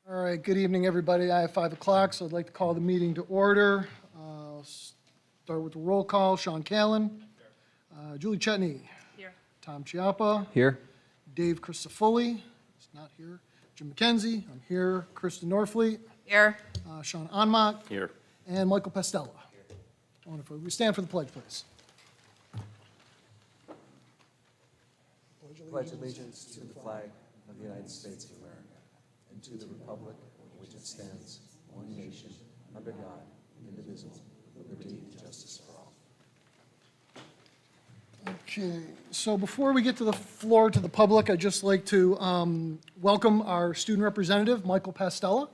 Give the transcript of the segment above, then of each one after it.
All right, good evening, everybody. I have 5 o'clock, so I'd like to call the meeting to order. Start with the roll call. Sean Callan. Julie Chetney. Here. Tom Chiappa. Here. Dave Christofoli. He's not here. Jim McKenzie. I'm here. Kristen Norfleet. Here. Sean Onmont. Here. And Michael Pastella. Wonderful. We stand for the pledge, please. Pledge allegiance to the flag of the United States of America and to the republic for which it stands, one nation, under God, indivisible, with liberty and justice for all. Okay, so before we get to the floor to the public, I'd just like to welcome our student representative, Michael Pastella.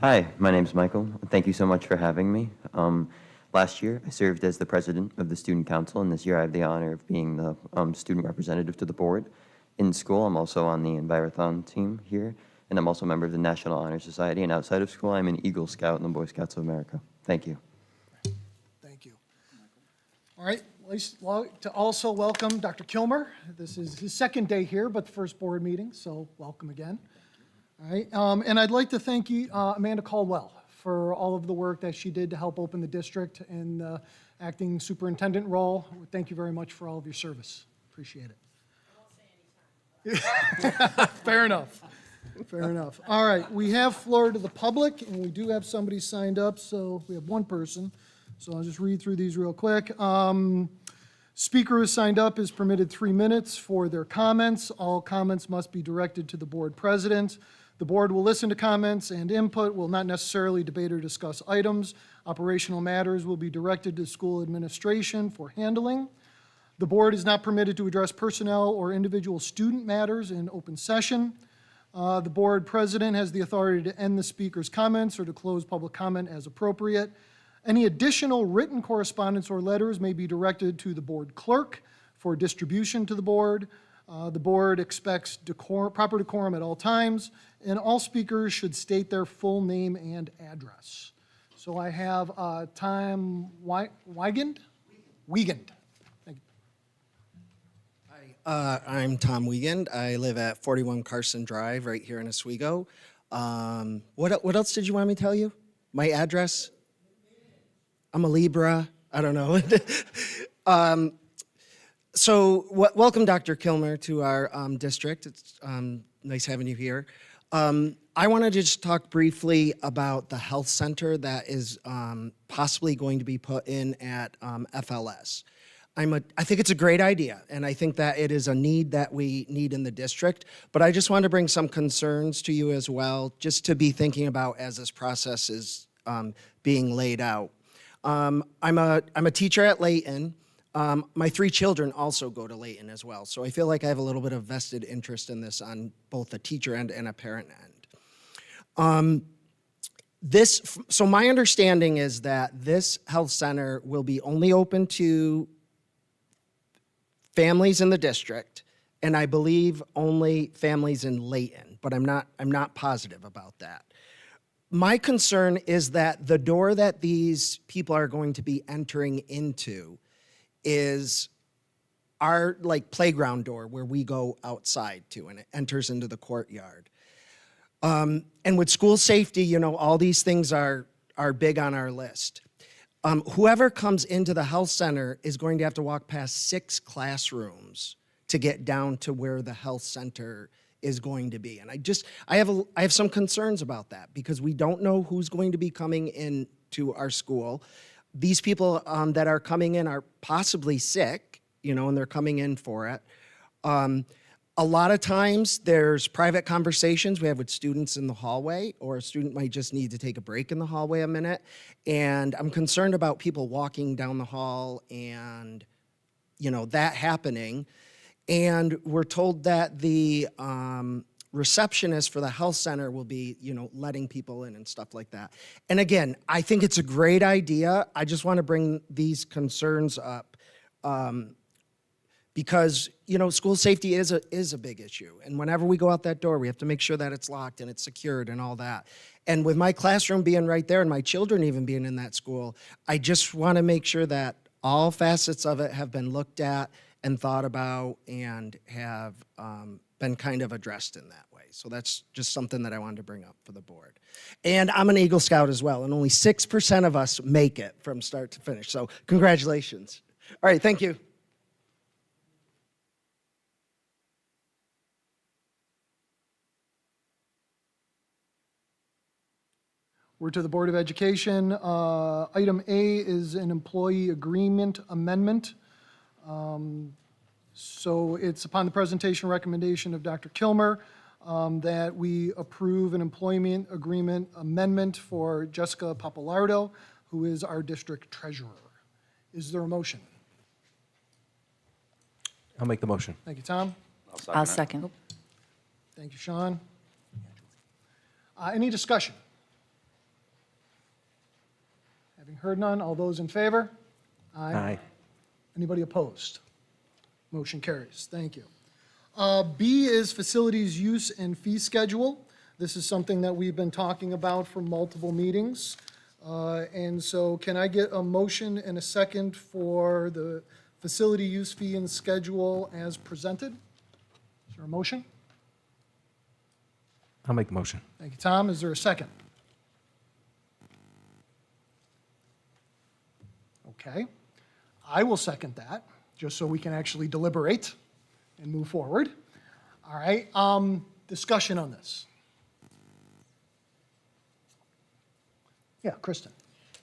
Hi, my name's Michael. Thank you so much for having me. Last year, I served as the president of the Student Council, and this year I have the honor of being the student representative to the board. In school, I'm also on the Envirothon team here, and I'm also a member of the National Honor Society, and outside of school, I'm an Eagle Scout in the Boy Scouts of America. Thank you. Thank you. All right, to also welcome Dr. Kilmer. This is his second day here, but the first board meeting, so welcome again. All right, and I'd like to thank you, Amanda Caldwell, for all of the work that she did to help open the district in the acting superintendent role. Thank you very much for all of your service. Appreciate it. I won't say anytime. Fair enough. Fair enough. All right, we have floor to the public, and we do have somebody signed up, so we have one person. So I'll just read through these real quick. Speaker who signed up is permitted 3 minutes for their comments. All comments must be directed to the board president. The board will listen to comments and input, will not necessarily debate or discuss items. Operational matters will be directed to school administration for handling. The board is not permitted to address personnel or individual student matters in open session. The board president has the authority to end the speaker's comments or to close public comment as appropriate. Any additional written correspondence or letters may be directed to the board clerk for distribution to the board. The board expects proper decorum at all times, and all speakers should state their full name and address. So I have Tom Wiegand? Wiegand. Thank you. Hi, I'm Tom Wiegand. I live at 41 Carson Drive right here in Oswego. What else did you want me to tell you? My address? I'm a Libra. I don't know. Welcome, Dr. Kilmer, to our district. It's nice having you here. I want to just talk briefly about the health center that is possibly going to be put in at FLS. I think it's a great idea, and I think that it is a need that we need in the district, but I just want to bring some concerns to you as well, just to be thinking about as this process is being laid out. I'm a teacher at Layton. My 3 children also go to Layton as well, so I feel like I have a little bit of vested interest in this on both the teacher end and a parent end. So my understanding is that this health center will be only open to families in the district, and I believe only families in Layton, but I'm not positive about that. My concern is that the door that these people are going to be entering into is our playground door where we go outside to, and it enters into the courtyard. And with school safety, all these things are big on our list. Whoever comes into the health center is going to have to walk past 6 classrooms to get down to where the health center is going to be. And I have some concerns about that because we don't know who's going to be coming into our school. These people that are coming in are possibly sick, and they're coming in for it. A lot of times there's private conversations we have with students in the hallway, or a student might just need to take a break in the hallway a minute. And I'm concerned about people walking down the hall and, that happening. And we're told that the receptionist for the health center will be, letting people in and stuff like that. And again, I think it's a great idea. I just want to bring these concerns up because, school safety is a big issue. And whenever we go out that door, we have to make sure that it's locked and it's secured and all that. And with my classroom being right there and my children even being in that school, I just want to make sure that all facets of it have been looked at and thought about and have been kind of addressed in that way. So that's just something that I wanted to bring up for the board. And I'm an Eagle Scout as well, and only 6% of us make it from start to finish. So congratulations. All right, thank you. We're to the Board of Education. Item A is an employee agreement amendment. So it's upon the presentation recommendation of Dr. Kilmer that we approve an employment agreement amendment for Jessica Papalardo, who is our district treasurer. Is there a motion? I'll make the motion. Thank you, Tom. I'll second. Thank you, Sean. Any discussion? Having heard none, all those in favor? Aye. Anybody opposed? Motion carries. Thank you. B is facilities use and fee schedule. This is something that we've been talking about for multiple meetings. And so can I get a motion and a second for the facility use fee and schedule as presented? Is there a motion? I'll make the motion. Thank you, Tom. Is there a second? Okay. I will second that, just so we can actually deliberate and move forward. All right. Discussion on this. Yeah, Kristen.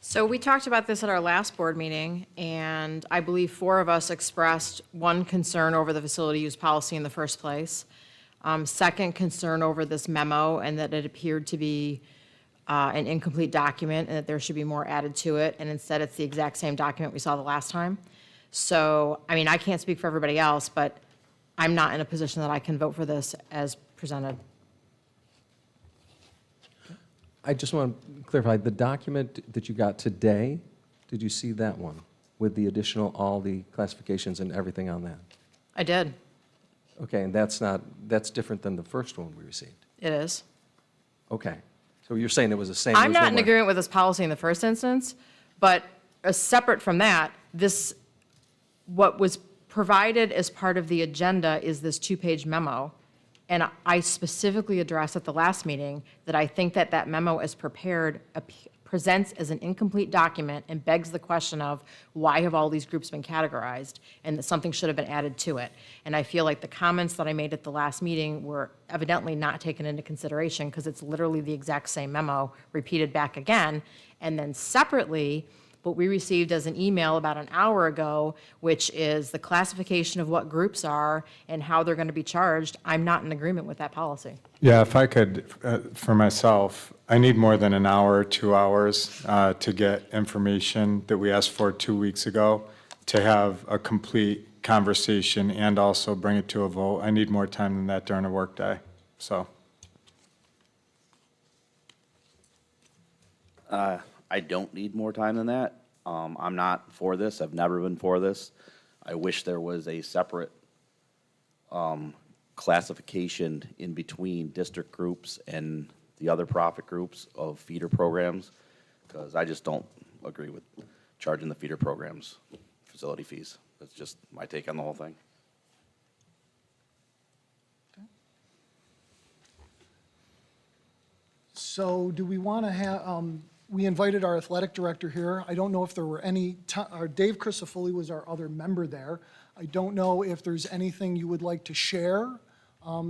So we talked about this at our last board meeting, and I believe 4 of us expressed one concern over the facility use policy in the first place. Second, concern over this memo and that it appeared to be an incomplete document and that there should be more added to it, and instead it's the exact same document we saw the last time. So, I mean, I can't speak for everybody else, but I'm not in a position that I can vote for this as presented. I just want to clarify, the document that you got today, did you see that one with the additional, all the classifications and everything on that? I did. Okay, and that's different than the first one we received. It is. Okay, so you're saying it was the same? I'm there was not no in more- agreement with this policy in the first instance, but separate from that, what was provided as part of the agenda is this 2-page memo. And I specifically addressed at the last meeting that I think that that memo as prepared presents as an incomplete document and begs the question of why have all these groups been categorized, and that something should have been added to it. And I feel like the comments that I made at the last meeting were evidently not taken into consideration because it's literally the exact same memo repeated back again. And then separately, what we received as an email about an hour ago, which is the classification of what groups are and how they're going to be charged. I'm not in agreement with that policy. Yeah, if I could, for myself, I need more than an hour, 2 hours to get information that we asked for 2 weeks ago, to have a complete conversation and also bring it to a vote. I need more time than that during a workday, so. I don't need more time than that. I'm not for this. I've never been for this. I wish there was a separate classification in between district groups and the other profit groups of feeder programs, because I just don't agree with charging the feeder programs facility fees. That's just my take on the whole thing. So do we want to have, we invited our athletic director here. I don't know if there were any, Dave Crisafulli was our other member there. I don't know if there's anything you would like to share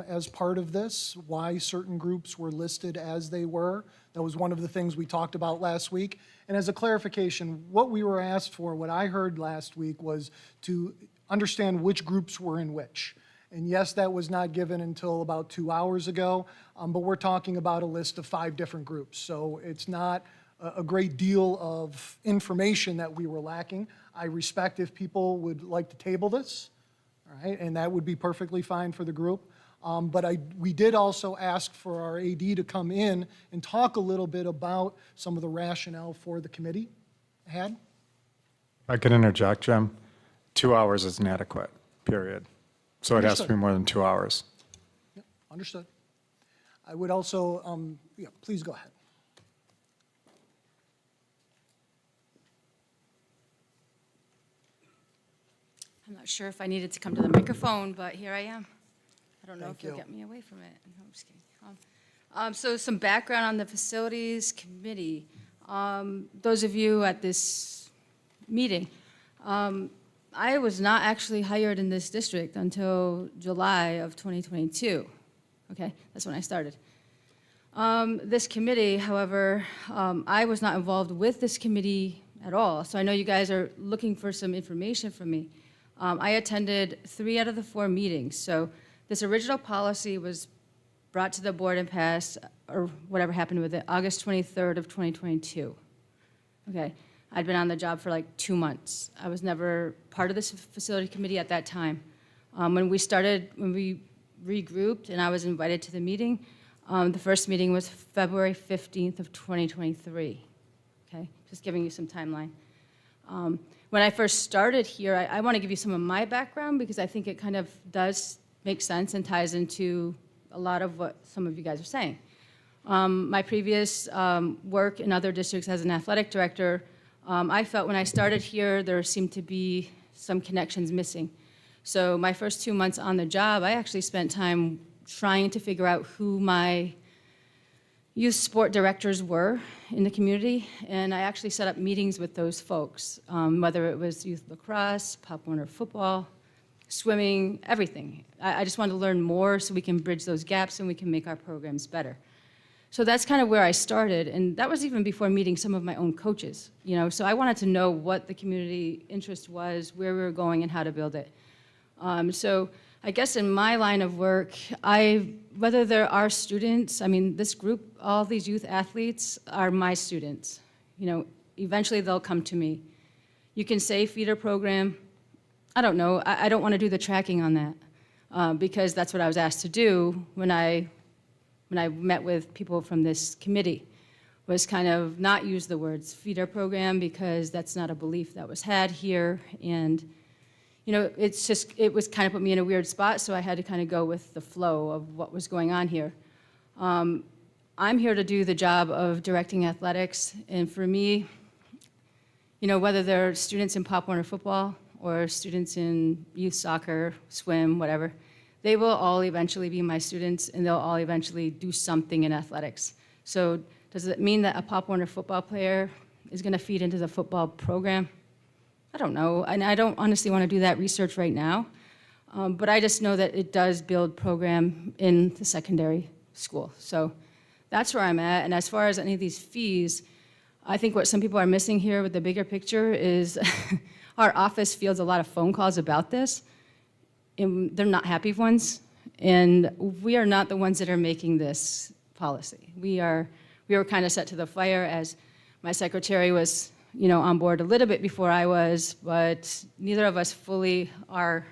as part of this, why certain groups were listed as they were. That was one of the things we talked about last week. And as a clarification, what we were asked for, what I heard last week was to understand which groups were in which. And yes, that was not given until about 2 hours ago, but we're talking about a list of 5 different groups. So it's not a great deal of information that we were lacking. I respect if people would like to table this, all right, and that would be perfectly fine for the group. But we did also ask for our AD to come in and talk a little bit about some of the rationale for the committee had. If I could interject, Jim, 2 hours is inadequate, period. So it has to be Understood. more than 2 hours. Yep, understood. I would also, yeah, please go ahead. I'm not sure if I needed to come to the microphone, but here I am. I don't know Thank if you'll you. get me away from it. No, I'm just kidding. So some background on the Facilities Committee. Those of you at this meeting, I was not actually hired in this district until July of 2022. Okay, that's when I started. This committee, however, I was not involved with this committee at all, so I know you guys are looking for some information from me. I attended 3 out of the 4 meetings, so this original policy was brought to the board and passed, or whatever happened with it, August 23rd of 2022. Okay, I'd been on the job for like 2 months. I was never part of this facility committee at that time. When we regrouped and I was invited to the meeting, the first meeting was February 15th of 2023. Okay, just giving you some timeline. When I first started here, I want to give you some of my background because I think it kind of does make sense and ties into a lot of what some of you guys are saying. My previous work in other districts as an athletic director, I felt when I started here, there seemed to be some connections missing. So my first 2 months on the job, I actually spent time trying to figure out who my youth sport directors were in the community, and I actually set up meetings with those folks, whether it was youth lacrosse, Pop Warner football, swimming, everything. I just wanted to learn more so we can bridge those gaps and we can make our programs better. So that's kind of where I started, and that was even before meeting some of my own coaches, you know, so I wanted to know what the community interest was, where we were going, and how to build it. So I guess in my line of work, whether there are students, I mean, this group, all these youth athletes are my students. You know, eventually they'll come to me. You can say feeder program. I don't know. I don't want to do the tracking on that because that's what I was asked to do when I met with people from this committee, was kind of not use the words feeder program because that's not a belief that was had here. And you know, it was kind of put me in a weird spot, so I had to kind of go with the flow of what was going on here. I'm here to do the job of directing athletics, and for me, you know, whether they're students in Pop Warner football or students in youth soccer, swim, whatever, they will all eventually be my students, and they'll all eventually do something in athletics. So does it mean that a Pop Warner football player is going to feed into the football program? I don't know, and I don't honestly want to do that research right now, but I just know that it does build program in the secondary school. So that's where I'm at, and as far as any of these fees, I think what some people are missing here with the bigger picture is our office fields a lot of phone calls about this, and they're not happy ones, and we are not the ones that are making this policy. We were kind of set to the fire as my secretary was, you know, on board a little bit before I was, but neither of us fully are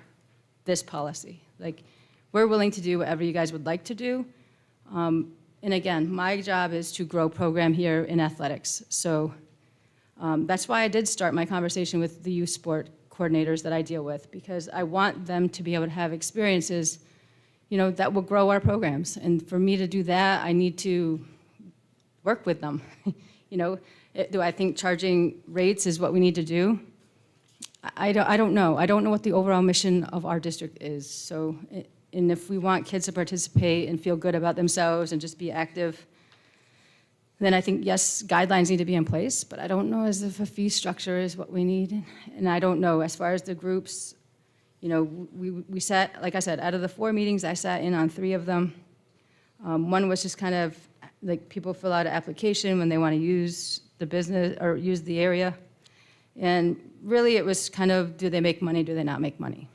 this policy. Like, we're willing to do whatever you guys would like to do. And again, my job is to grow program here in athletics. So that's why I did start my conversation with the youth sport coordinators that I deal with, because I want them to be able to have experiences, you know, that will grow our programs. And for me to do that, I need to work with them, you know. Do I think charging rates is what we need to do? I don't know. I don't know what the overall mission of our district is. So, and if we want kids to participate and feel good about themselves and just be active, then I think, yes, guidelines need to be in place, but I don't know as if a fee structure is what we need. And I don't know, as far as the groups, you know, we sat, like I said, out of the 4 meetings, I sat in on 3 of them. One was just kind of like people fill out an application when they want to use the business or use the area. And really it was kind of, do they make money, do they not make money?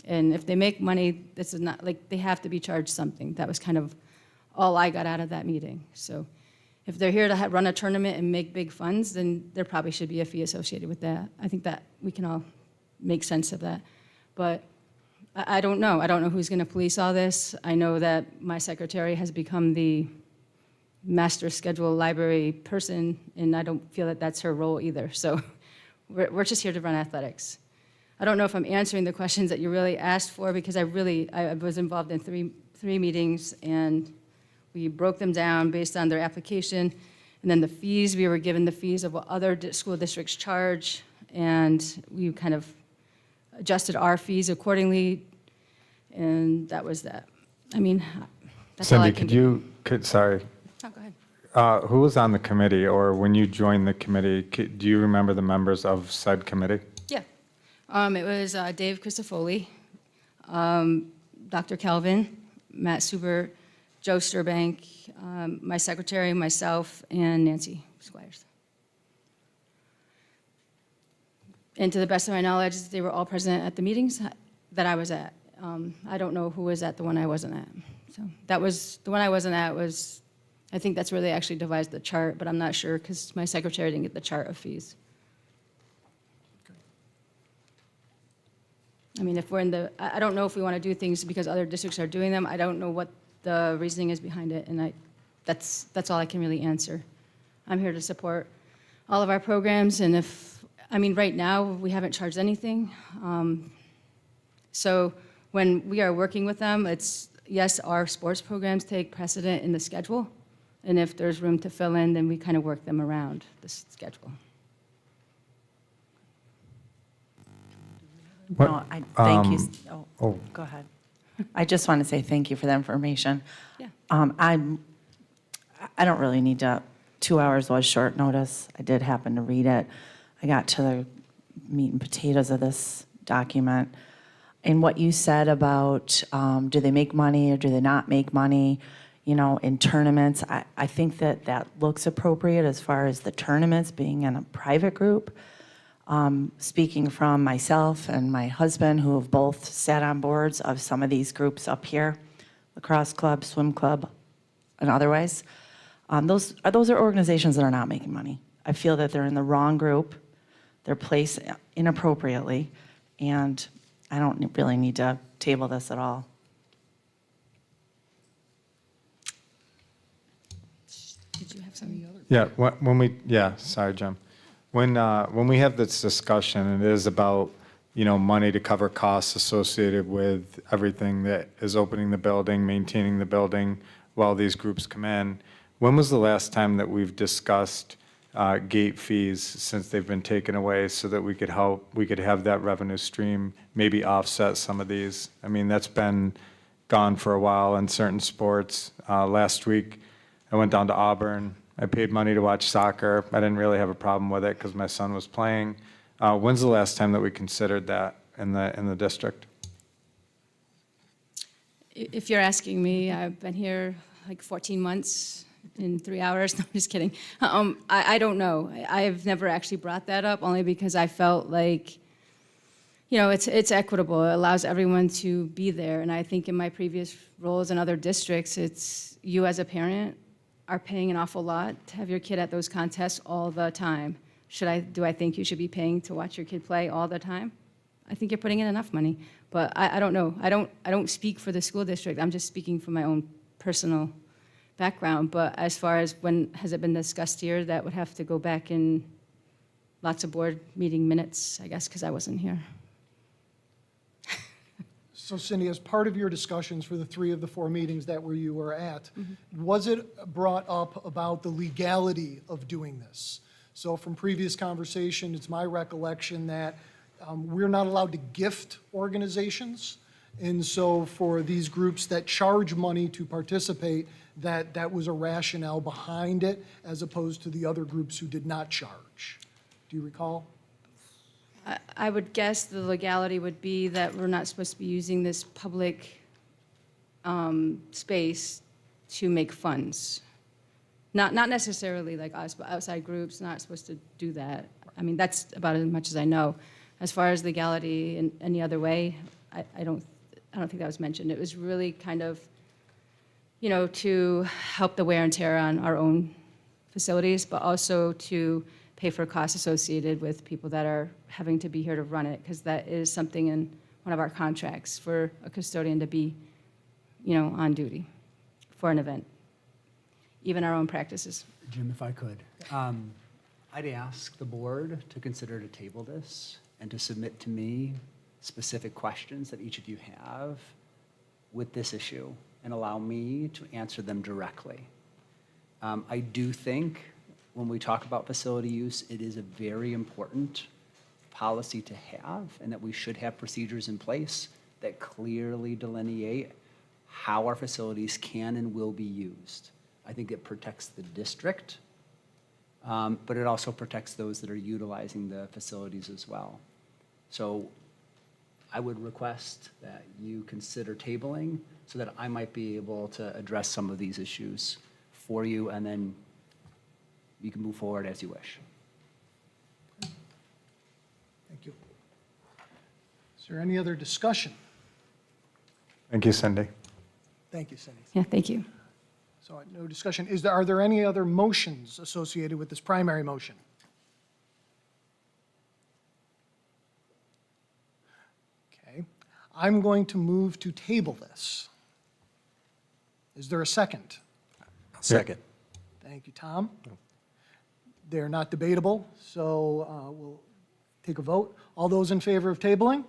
And if they make money, this is not, like, they have to be charged something. That was kind of all I got out of that meeting. So if they're here to run a tournament and make big funds, then there probably should be a fee associated with that. I think that we can all make sense of that. But I don't know. I don't know who's going to police all this. I know that my secretary has become the master schedule library person, and I don't feel that that's her role either. So we're just here to run athletics. I don't know if I'm answering the questions that you really asked for, because I was involved in three meetings, and we broke them down based on their application, and then the fees, we were given the fees of what other school districts charge, and we kind of adjusted our fees accordingly, and that was that. I mean, that's all I Cindy, can sorry, Oh, go ahead. who was on the committee, or when you joined the committee, do you remember the members of said committee? Yeah. It was Dave Christofoli, Dr. Calvin, Matt Suber, Joe Sturbank, my secretary, myself, and Nancy Squires. And to the best of my knowledge, they were all present at the meetings that I was at. I don't know who was at the one I wasn't at. So that was, the one I wasn't at was, I think that's where they actually devised the chart, but I'm not sure because my secretary didn't get the chart of fees. I mean, if we're in the, I don't know if we want to do things because other districts are doing them. I don't know what the reasoning is behind it, and that's all I can really answer. I'm here to support all of our programs, and I mean, right now, we haven't charged anything. So when we are working with them, it's, yes, our sports programs take precedent in the schedule, and if there's room to fill in, then we kind of work them around the schedule. What- No, thank you. oh. Go ahead. I just want to say thank you for the information. Yeah. I don't really need to, 2 hours was short notice. I did happen to read it. I got to the meat and potatoes of this document. And what you said about, do they make money or do they not make money, you know, in tournaments, I think that looks appropriate as far as the tournaments being in a private group. Speaking from myself and my husband, who have both sat on boards of some of these groups up here, lacrosse club, swim club, and otherwise, those are organizations that are not making money. I feel that they're in the wrong group, they're placed inappropriately, and I don't really need to table this at all. Did you have something? Yeah, sorry, Jim. When we have this discussion, it is about, you know, money to cover costs associated with everything that is opening the building, maintaining the building while these groups come in. When was the last time that we've discussed gate fees since they've been taken away so that we could have that revenue stream maybe offset some of these? I mean, that's been gone for a while in certain sports. Last week, I went down to Auburn. I paid money to watch soccer. I didn't really have a problem with it because my son was playing. When's the last time that we considered that in the district? If you're asking me, I've been here like 14 months in 3 hours. No, I'm just kidding. I don't know. I've never actually brought that up only because I felt like, you know, it's equitable. It allows everyone to be there. And I think in my previous roles in other districts, it's you as a parent are paying an awful lot to have your kid at those contests all the time. Do I think you should be paying to watch your kid play all the time? I think you're putting in enough money, but I don't know. I don't speak for the school district. I'm just speaking from my own personal background. But as far as when has it been discussed here, that would have to go back in lots of board meeting minutes, I guess, because I wasn't here. So Cindy, as part of your discussions for the 3 of the 4 meetings that you were at, was it brought up about the legality of doing this? So from previous conversation, it's my recollection that we're not allowed to gift organizations. And so for these groups that charge money to participate, that was a rationale behind it as opposed to the other groups who did not charge. Do you recall? I would guess the legality would be that we're not supposed to be using this public space to make funds. Not necessarily like us, but outside groups not supposed to do that. I mean, that's about as much as I know. As far as legality in any other way, I don't think that was mentioned. It was really kind of, you know, to help the wear and tear on our own facilities, but also to pay for costs associated with people that are having to be here to run it, because that is something in one of our contracts for a custodian to be, you know, on duty for an event, even our own practices. Jim, if I could, I'd ask the board to consider to table this and to submit to me specific questions that each of you have with this issue and allow me to answer them directly. I do think when we talk about facility use, it is a very important policy to have, and that we should have procedures in place that clearly delineate how our facilities can and will be used. I think it protects the district, but it also protects those that are utilizing the facilities as well. So I would request that you consider tabling so that I might be able to address some of these issues for you, and then you can move forward as you wish. Thank you. Is there any other discussion? Thank you, Cindy. Thank you, Cindy. Yeah, thank you. So no discussion. Are there any other motions associated with this primary motion? Okay. I'm going to move to table this. Is there a second? Second. Thank you, Tom. They're not debatable, so we'll take a vote. All those in favor of tabling?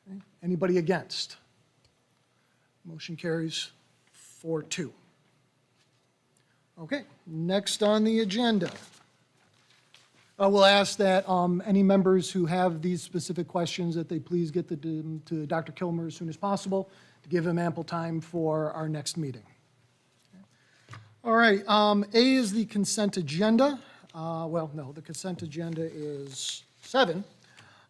Okay. Anybody against? Motion carries 4-2. Okay, next on the agenda. We'll ask that any members who have these specific questions that they please get to Dr. Kilmer as soon as possible to give him ample time for our next meeting. All right, A is the consent agenda. Well, no, the consent agenda is 7.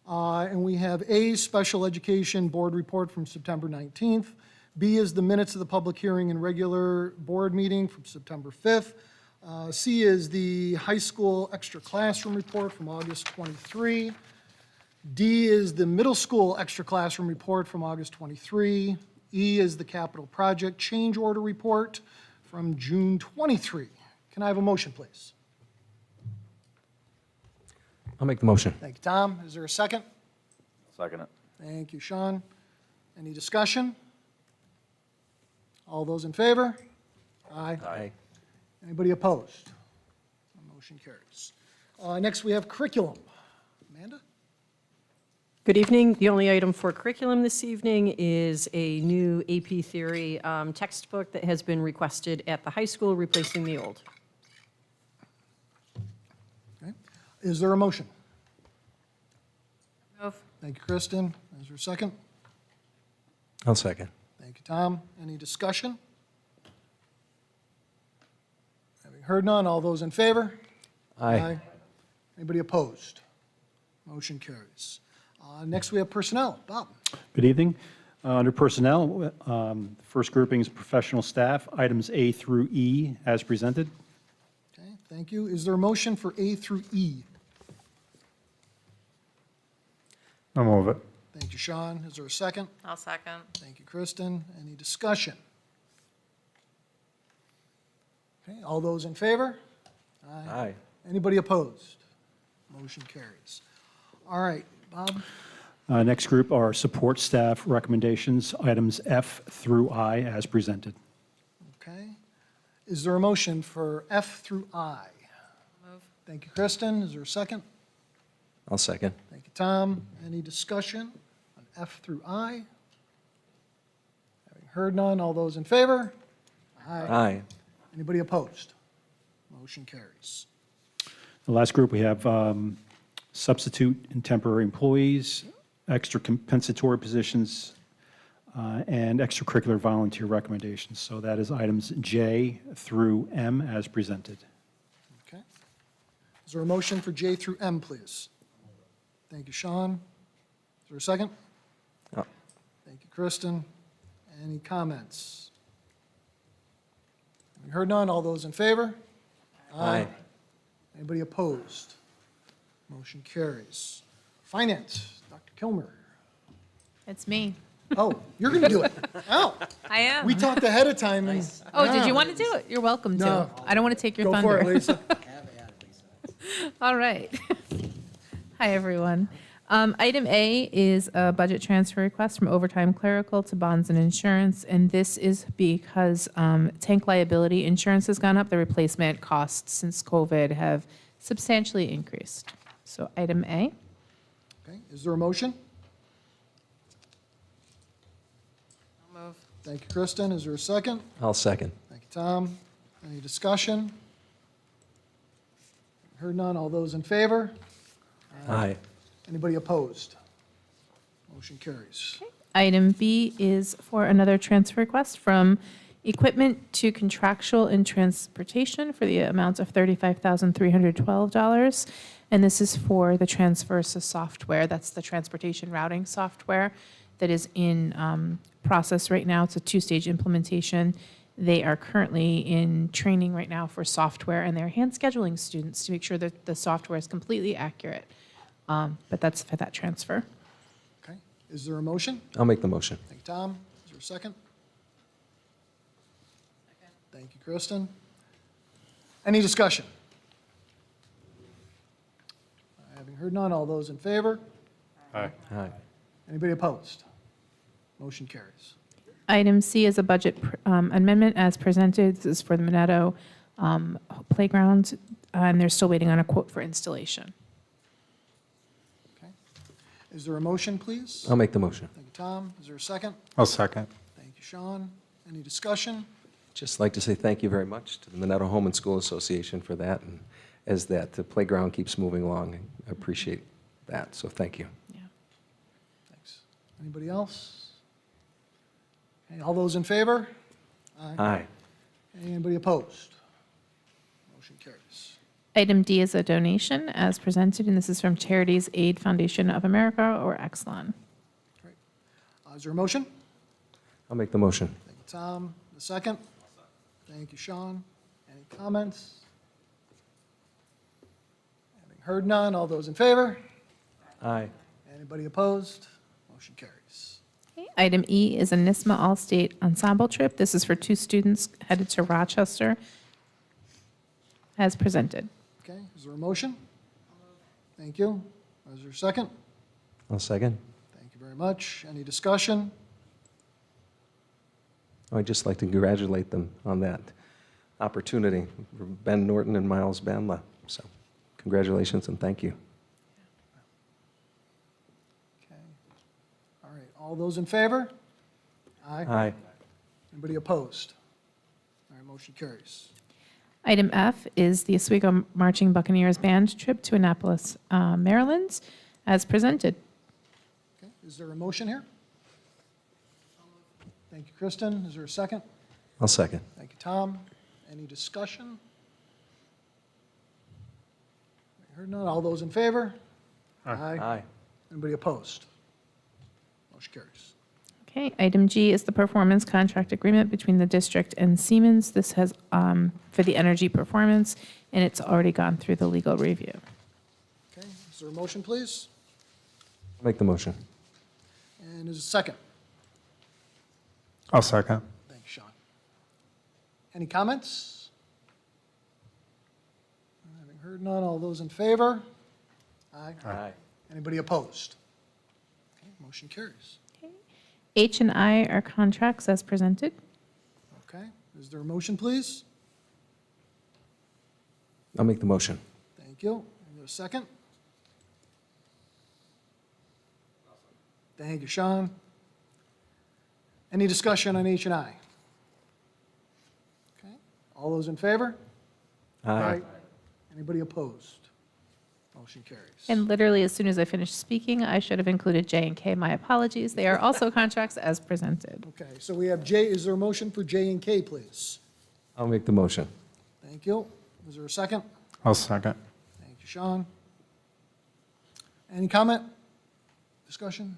And we have A, Special Education Board Report from September 19th. B is the minutes of the public hearing and regular board meeting from September 5th. C is the high school extra classroom report from August 23. D is the middle school extra classroom report from August 23. E is the capital project change order report from June 23. Can I have a motion, please? I'll make the motion. Thank you, Tom. Is there a second? Second it. Thank you, Sean. Any discussion? All those in favor? Aye. Aye. Anybody opposed? Motion carries. Next, we have curriculum. Amanda? Good evening. The only item for curriculum this evening is a new AP Theory textbook that has been requested at the high school, replacing the old. Okay. Is there a motion? Move. Thank you, Kristen. Is there a second? I'll second. Thank you, Tom. Any discussion? Having heard none, all those in favor? Aye. Anybody opposed? Motion carries. Next, we have personnel. Bob? Good evening. Under Personnel, first grouping is professional staff, items A through E as presented. Okay, thank you. Is there a motion for A through E? I'll move it. Thank you, Sean. Is there a second? I'll second. Thank you, Kristen. Any discussion? Okay, all those in favor? Aye. Anybody opposed? Motion carries. All right, Bob? Next group are support staff recommendations, items F through I as presented. Okay. Is there a motion for F through I? Move. Thank you, Kristen. Is there a second? I'll second. Thank you, Tom. Any discussion on F through I? Having heard none, all those in favor? Aye. Anybody opposed? Motion carries. The last group, we have substitute and temporary employees, extra compensatory positions, and extracurricular volunteer recommendations. So that is items J through M as presented. Okay. Is there a motion for J through M, please? Thank you, Sean. Is there a second? Oh. Thank you, Kristen. Any comments? Having heard none, all those in favor? Aye. Anybody opposed? Motion carries. Finance, Dr. Kilmer. It's me. Oh, you're going to do it. Oh, I am. we talked ahead of time. And, Oh, did you want to do it? You're welcome to. No. I don't want to take your Go thunder. for it, Lisa. All right. Hi, everyone. Item A is a budget transfer request from overtime clerical to bonds and insurance, and this is because tank liability insurance has gone up. The replacement costs since COVID have substantially increased. So item A. Okay, is there a motion? I'll move. Thank you, Kristen. Is there a second? I'll second. Thank you, Tom. Any discussion? Heard none. All those in favor? Aye. Anybody opposed? Motion carries. Item B is for another transfer request from equipment to contractual and transportation for the amount of $35,312. And this is for the transfers of software. That's the transportation routing software that is in process right now. It's a two-stage implementation. They are currently in training right now for software, and they're hand scheduling students to make sure that the software is completely accurate. But that's for that transfer. Okay, is there a motion? I'll make the motion. Thank you, Tom. Is there a second? Thank you, Kristen. Any discussion? Having heard none, all those in favor? Aye. Aye. Anybody opposed? Motion carries. Item C is a budget amendment as presented. This is for the Minetto Playground, and they're still waiting on a quote for installation. Okay. Is there a motion, please? I'll make the motion. Thank you, Tom. Is there a second? I'll second. Thank you, Sean. Any discussion? Just like to say thank you very much to the Minetto Home and School Association for that, and as the playground keeps moving along, I appreciate that, so thank you. Thanks. Anybody else? Okay, all those in favor? Aye. Anybody opposed? Motion carries. Item D is a donation as presented, and this is from Charities Aid Foundation of America, or Exelon. Great. Is there a motion? I'll make the motion. Thank you, Tom. The second? Thank you, Sean. Any comments? Having heard none, all those in favor? Aye. Anybody opposed? Motion carries. Okay, item E is a NISMA All-State Ensemble trip. This is for 2 students headed to Rochester, as presented. Okay, is there a motion? Thank you. Is there a second? I'll second. Thank you very much. Any discussion? I'd just like to congratulate them on that opportunity, for Ben Norton and Miles Bandla. So congratulations and thank you. Okay. All right, all those in favor? Aye. Anybody opposed? All right, motion carries. Item F is the Oswego Marching Buccaneers Band trip to Annapolis, Maryland, as presented. Okay, is there a motion here? Thank you, Kristen. Is there a second? I'll second. Thank you, Tom. Any discussion? I heard none. All those in favor? Aye. Anybody opposed? Motion carries. Okay, item G is the performance contract agreement between the district and Siemens. This has, for the energy performance, and it's already gone through the legal review. Okay, is there a motion, please? I'll make the motion. And is a second? I'll second. Thank you, Sean. Any comments? Having heard none, all those in favor? Aye. Anybody opposed? Okay, motion carries. H and I are contracts as presented. Okay, is there a motion, please? I'll make the motion. Thank you. Is there a second? Thank you, Sean. Any discussion on H and I? Okay, all those in favor? Anybody opposed? Motion carries. And literally, as soon as I finished speaking, I should have included J and K. My apologies. They are also contracts as presented. Okay, so we have J, is there a motion for J and K, please? I'll make the motion. Thank you. Is there a second? I'll second. Thank you, Sean. Any comment? Discussion?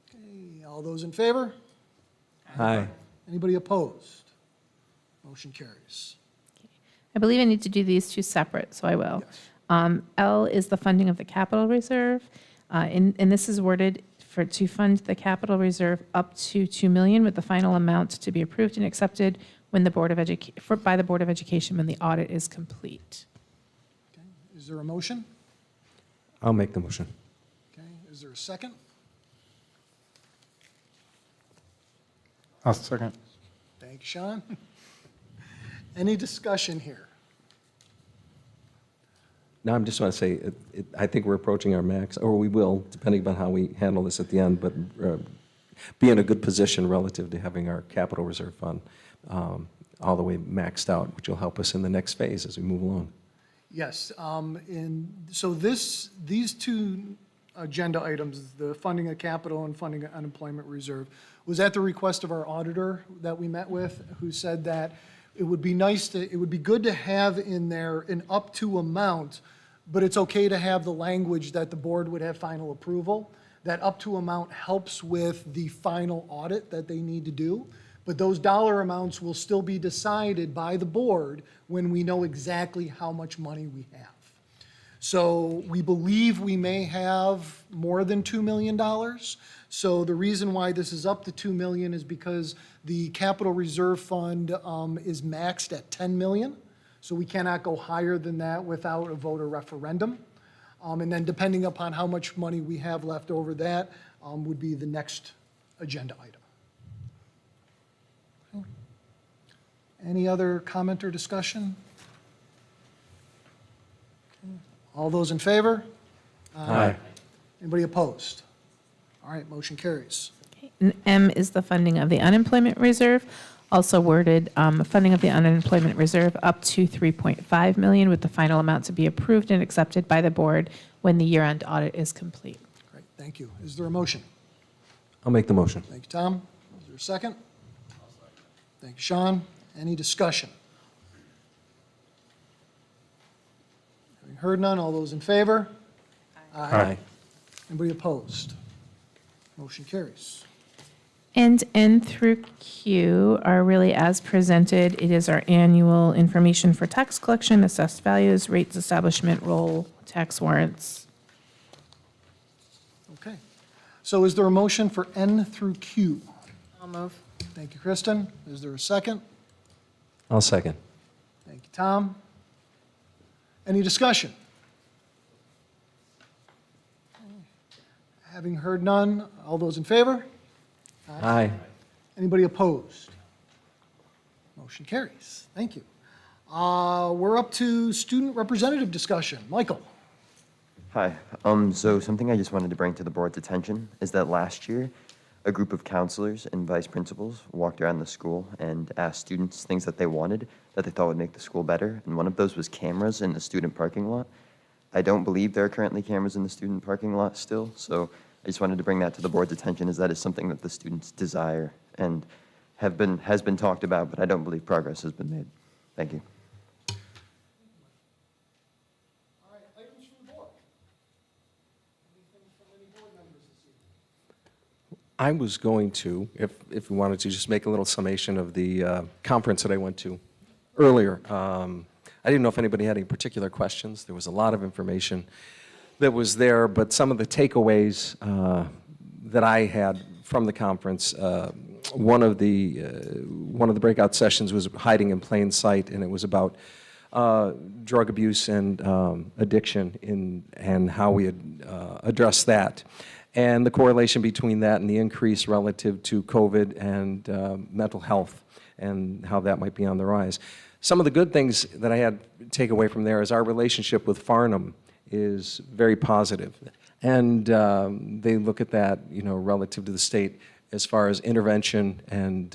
Okay, all those in favor? Aye. Anybody opposed? Motion carries. I believe I need to do these 2 separate, so I will. L is the funding of the capital reserve, and this is worded to fund the capital reserve up to $2 million, with the final amount to be approved and accepted when the by the Board of Education when the audit is complete. Okay, is there a motion? I'll make the motion. Okay, is there a second? I'll second. Thank you, Sean. Any discussion here? No, I just want to say, I think we're approaching our max, or we will, depending upon how we handle this at the end, but be in a good position relative to having our capital reserve fund all the way maxed out, which will help us in the next phase as we move along. Yes, and so these 2 agenda items, the funding of capital and funding of unemployment reserve, was at the request of our auditor that we met with, who said that it would be good to have in there an up to amount, but it's okay to have the language that the board would have final approval. That up to amount helps with the final audit that they need to do, but those dollar amounts will still be decided by the board when we know exactly how much money we have. So we believe we may have more than $2 million. So the reason why this is up to $2 million is because the capital reserve fund is maxed at $10 million. So we cannot go higher than that without a voter referendum. And then depending upon how much money we have left over, that would be the next agenda item. Okay. Any other comment or discussion? Okay. All those in favor? Aye. Anybody opposed? All right, motion carries. And M is the funding of the unemployment reserve, also worded funding of the unemployment reserve up to $3.5 million, with the final amount to be approved and accepted by the board when the year-end audit is complete. Great, thank you. Is there a motion? I'll make the motion. Thank you, Tom. Is there a second? Thank you, Sean. Any discussion? Having heard none, all those in favor? Aye. Anybody opposed? Motion carries. And N through Q are really as presented. It is our annual information for tax collection, assessed values, rates establishment, roll, tax warrants. Okay. So is there a motion for N through Q? I'll move. Thank you, Kristen. Is there a second? I'll second. Thank you, Tom. Any discussion? Having heard none, all those in favor? Aye. Anybody opposed? Motion carries. Thank you. We're up to student representative discussion. Michael. Hi. So something I just wanted to bring to the board's attention is that last year, a group of counselors and vice principals walked around the school and asked students things that they wanted that they thought would make the school better, and one of those was cameras in the student parking lot. I don't believe there are currently cameras in the student parking lot still, so I just wanted to bring that to the board's attention, as that is something that the students desire and has been talked about, but I don't believe progress has been made. Thank you. All right, items from the board. Anything from any board members this evening? I was going to, if we wanted to, just make a little summation of the conference that I went to earlier. I didn't know if anybody had any particular questions. There was a lot of information that was there, but some of the takeaways that I had from the conference, one of the breakout sessions was hiding in plain sight, and it was about drug abuse and addiction and how we had addressed that, and the correlation between that and the increase relative to COVID and mental health and how that might be on the rise. Some of the good things that I had to take away from there is our relationship with Farnham is very positive. And they look at that, relative to the state as far as intervention and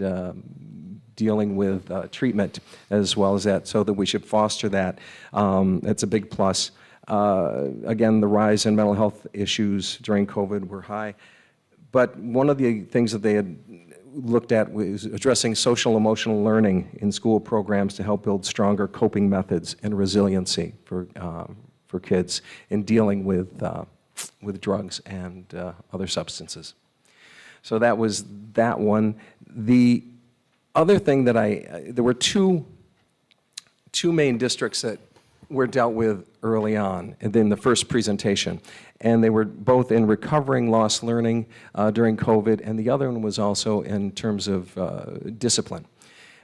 dealing with treatment as well as that, so that we should foster that. That's a big plus. Again, the rise in mental health issues during COVID were high. But one of the things that they had looked at was addressing social emotional learning in school programs to help build stronger coping methods and resiliency for kids in dealing with drugs and other substances. So that was that one. The other thing that there were two main districts that were dealt with early on in the first presentation, and they were both in recovering lost learning during COVID, and the other one was also in terms of discipline.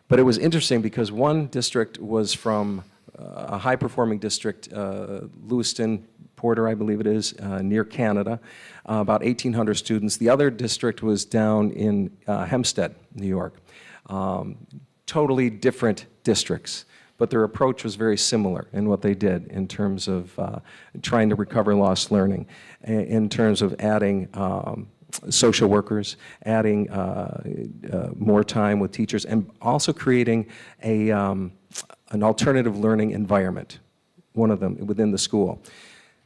But it was interesting because one district was from a high-performing district, Lewiston, Porter, I believe it is, near Canada, about 1,800 students. The other district was down in Hempstead, New York. Totally different districts, but their approach was very similar in what they did in terms of trying to recover lost learning, in terms of adding social workers, adding more time with teachers, and also creating an alternative learning environment, one of them within the school.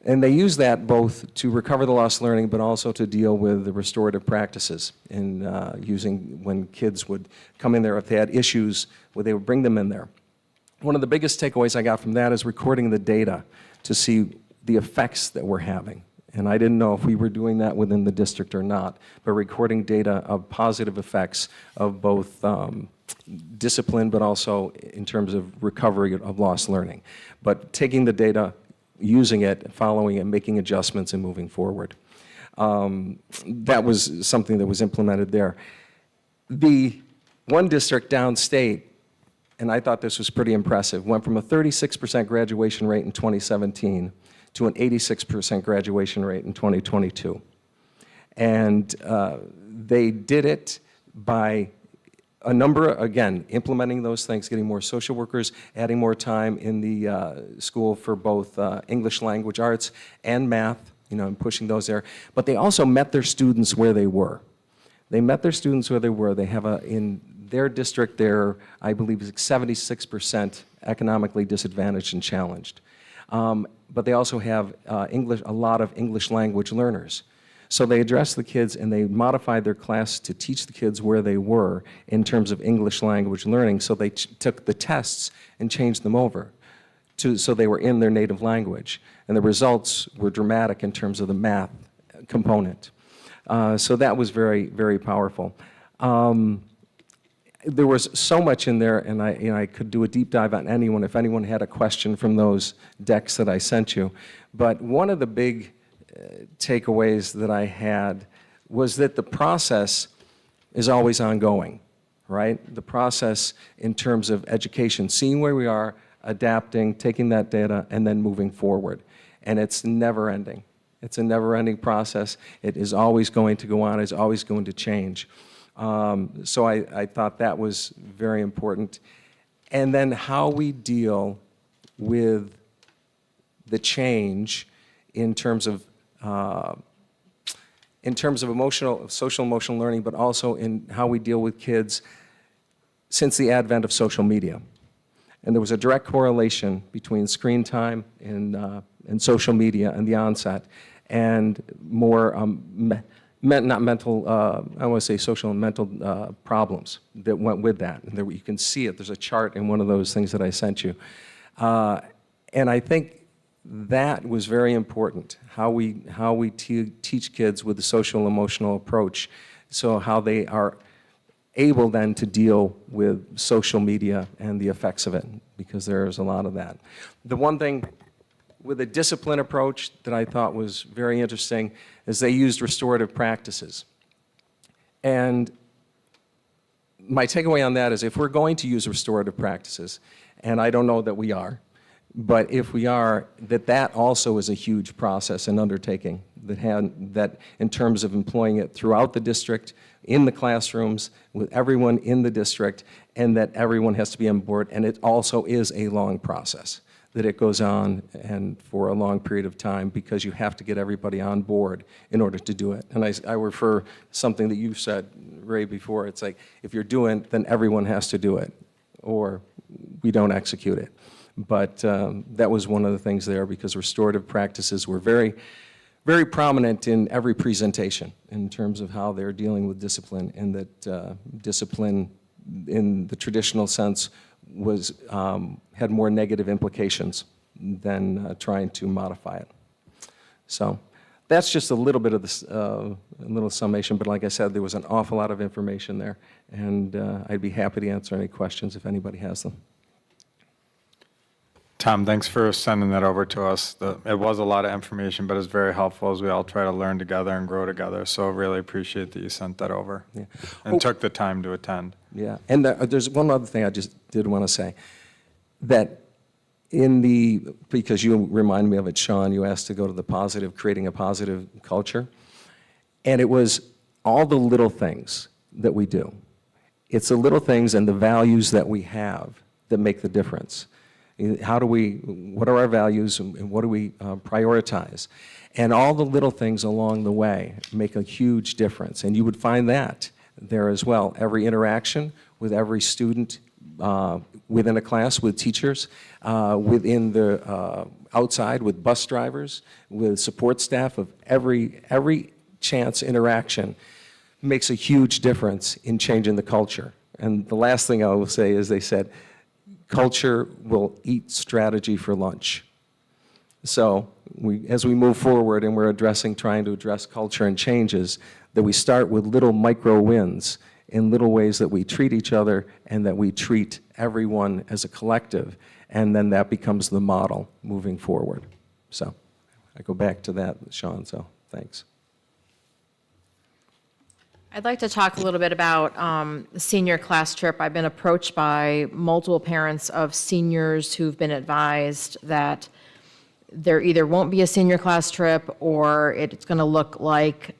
And they use that both to recover the lost learning, but also to deal with the restorative practices in using when kids would come in there, if they had issues, where they would bring them in there. One of the biggest takeaways I got from that is recording the data to see the effects that we're having. And I didn't know if we were doing that within the district or not, but recording data of positive effects of both discipline, but also in terms of recovery of lost learning. But taking the data, using it, following it, making adjustments, and moving forward. That was something that was implemented there. The one district downstate, and I thought this was pretty impressive, went from a 36% graduation rate in 2017 to an 86% graduation rate in 2022. And they did it by a number, again, implementing those things, getting more social workers, adding more time in the school for both English language arts and math, and pushing those there. But they also met their students where they were. They met their students where they were. They have in their district, they're, I believe, 76% economically disadvantaged and challenged. But they also have a lot of English language learners. So they addressed the kids and they modified their class to teach the kids where they were in terms of English language learning. So they took the tests and changed them over so they were in their native language. And the results were dramatic in terms of the math component. So that was very, very powerful. There was so much in there, and I could do a deep dive on anyone if anyone had a question from those decks that I sent you. But one of the big takeaways that I had was that the process is always ongoing, right? The process in terms of education, seeing where we are, adapting, taking that data, and then moving forward. And it's never ending. It's a never-ending process. It is always going to go on. It's always going to change. So I thought that was very important. And then how we deal with the change in terms of social emotional learning, but also in how we deal with kids since the advent of social media. And there was a direct correlation between screen time and social media and the onset, and more not mental, I want to say social and mental problems that went with that. And there, you can see it. There's a chart in one of those things that I sent you. And I think that was very important, how we teach kids with the social emotional approach, so how they are able then to deal with social media and the effects of it, because there's a lot of that. The one thing with a discipline approach that I thought was very interesting is they used restorative practices. And my takeaway on that is if we're going to use restorative practices, and I don't know that we are, but if we are, that also is a huge process and undertaking that in terms of employing it throughout the district, in the classrooms, with everyone in the district, and that everyone has to be on board. And it also is a long process, that it goes on and for a long period of time, because you have to get everybody on board in order to do it. And I refer something that you said, Ray, before. It's like, if you're doing it, then everyone has to do it, or we don't execute it. But that was one of the things there, because restorative practices were very, very prominent in every presentation in terms of how they're dealing with discipline, and that discipline in the traditional sense was had more negative implications than trying to modify it. So that's just a little bit of this, a little summation, but like I said, there was an awful lot of information there, and I'd be happy to answer any questions if anybody has them. Tom, thanks for sending that over to us. It was a lot of information, but it's very helpful as we all try to learn together and grow together. So really appreciate that you sent that over and took the time to attend. Yeah, and there's one other thing I just did want to say, that because you reminded me of it, Sean, you asked to go to the positive, creating a positive culture. And it was all the little things that we do. It's the little things and the values that we have that make the difference. What are our values, and what do we prioritize? And all the little things along the way make a huge difference. And you would find that there as well. Every interaction with every student within a class with teachers, within the outside with bus drivers, with support staff of every chance interaction makes a huge difference in changing the culture. And the last thing I will say is they said, culture will eat strategy for lunch. So as we move forward and we're trying to address culture and changes, that we start with little micro wins in little ways that we treat each other and that we treat everyone as a collective, and then that becomes the model moving forward. So I go back to that, Sean, so thanks. I'd like to talk a little bit about the senior class trip. I've been approached by multiple parents of seniors who've been advised that there either won't be a senior class trip or it's going to look like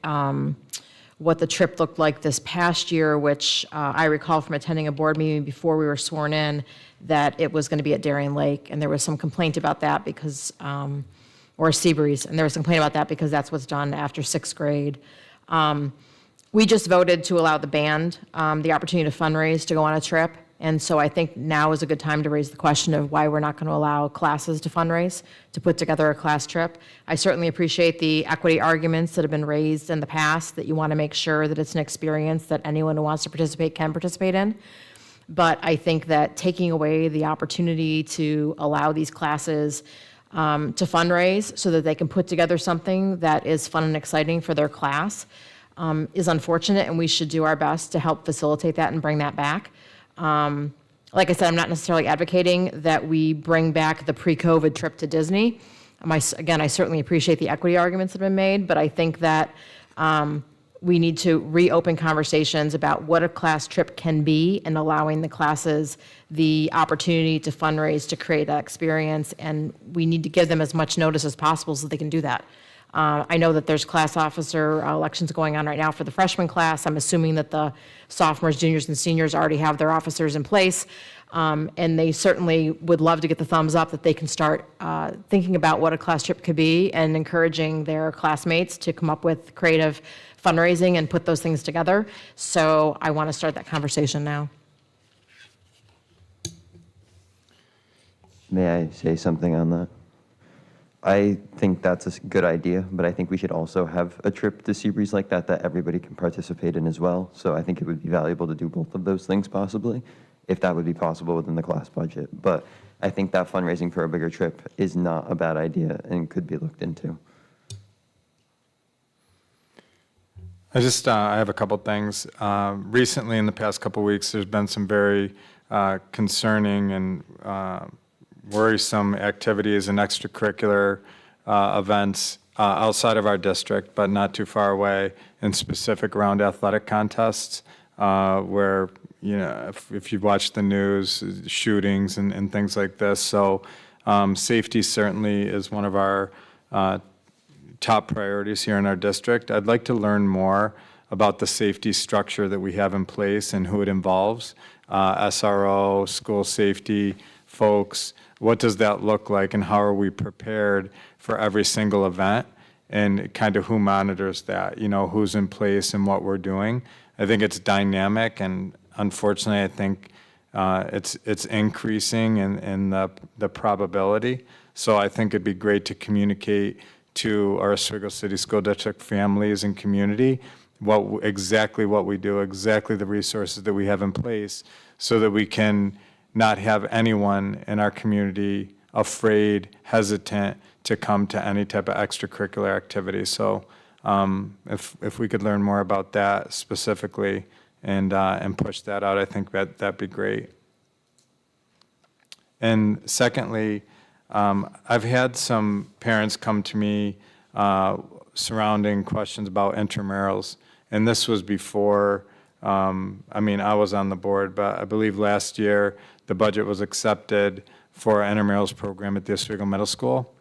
what the trip looked like this past year, which I recall from attending a board meeting before we were sworn in, that it was going to be at Darien Lake. And there was some complaint about that because, or Seabreeze, and there was some complaint about that because that's what's done after sixth grade. We just voted to allow the band the opportunity to fundraise to go on a trip. And so I think now is a good time to raise the question of why we're not going to allow classes to fundraise, to put together a class trip. I certainly appreciate the equity arguments that have been raised in the past, that you want to make sure that it's an experience that anyone who wants to participate can participate in. But I think that taking away the opportunity to allow these classes to fundraise so that they can put together something that is fun and exciting for their class is unfortunate, and we should do our best to help facilitate that and bring that back. Like I said, I'm not necessarily advocating that we bring back the pre-COVID trip to Disney. Again, I certainly appreciate the equity arguments that have been made, but I think that we need to reopen conversations about what a class trip can be and allowing the classes the opportunity to fundraise to create that experience, and we need to give them as much notice as possible so they can do that. I know that there's class officer elections going on right now for the freshman class. I'm assuming that the sophomores, juniors, and seniors already have their officers in place. And they certainly would love to get the thumbs up that they can start thinking about what a class trip could be and encouraging their classmates to come up with creative fundraising and put those things together. So I want to start that conversation now. May I say something on that? I think that's a good idea, but I think we should also have a trip to Seabreeze like that everybody can participate in as well. So I think it would be valuable to do both of those things possibly, if that would be possible within the class budget. But I think that fundraising for a bigger trip is not a bad idea and could be looked into. I have a couple things. Recently, in the past couple weeks, there's been some very concerning and worrisome activities and extracurricular events outside of our district, but not too far away, in specific around athletic contests, where, you know, if you've watched the news, shootings and things like this. So safety certainly is one of our top priorities here in our district. I'd like to learn more about the safety structure that we have in place and who it involves, SRO, school safety folks. What does that look like, and how are we prepared for every single event, and kind of who monitors that, you know, who's in place and what we're doing. I think it's dynamic, and unfortunately I think it's increasing in the probability. So I think it'd be great to communicate to our Oswego City School District families and community exactly what we do, exactly the resources that we have in place, so that we can not have anyone in our community afraid, hesitant to come to any type of extracurricular activity. So if we could learn more about that specifically and push that out, I think that'd be great. And secondly, I've had some parents come to me surrounding questions about intramurals, and this was before, I was on the board, but I believe last year the budget was accepted for an intramurals program at the Oswego Middle School.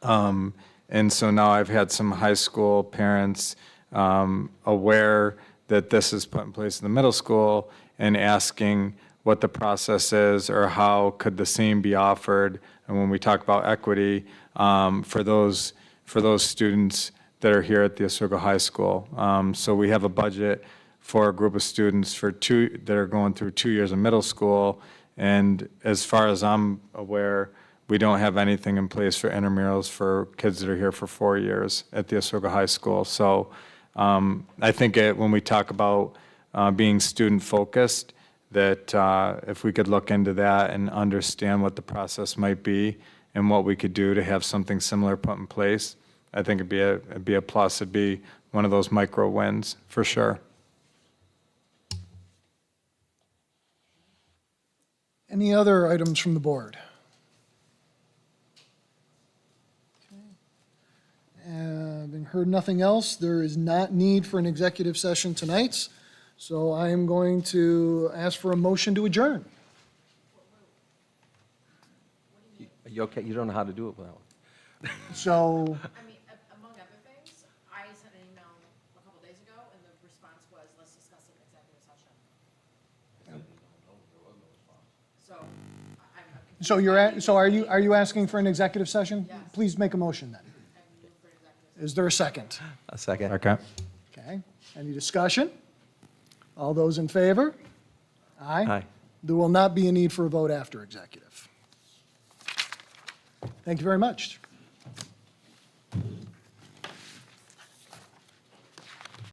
And so now I've had some high school parents aware that this is put in place in the middle school and asking what the process is, or how could the same be offered, and when we talk about equity, for those students that are here at the Oswego High School. So we have a budget for a group of students that are going through 2 years of middle school. And as far as I'm aware, we don't have anything in place for intramurals for kids that are here for 4 years at the Oswego High School. So I think when we talk about being student-focused, that if we could look into that and understand what the process might be and what we could do to have something similar put in place, I think it'd be a plus. It'd be one of those micro wins, for sure. Any other items from the board? Having heard nothing else, there is not need for an executive session tonight, so I am going to ask for a motion to adjourn. You okay? You don't know how to do it without. So, I mean, among other things, I sent an email a couple days ago, and the response was, let's discuss it in executive session. So, I'm. so you're at, so are you asking for an executive session? Yes. Please make a motion then. Is there a second? A second. Okay. Okay, any discussion? All those in favor? Aye. Aye. There will not be a need for a vote after executive. Thank you very much.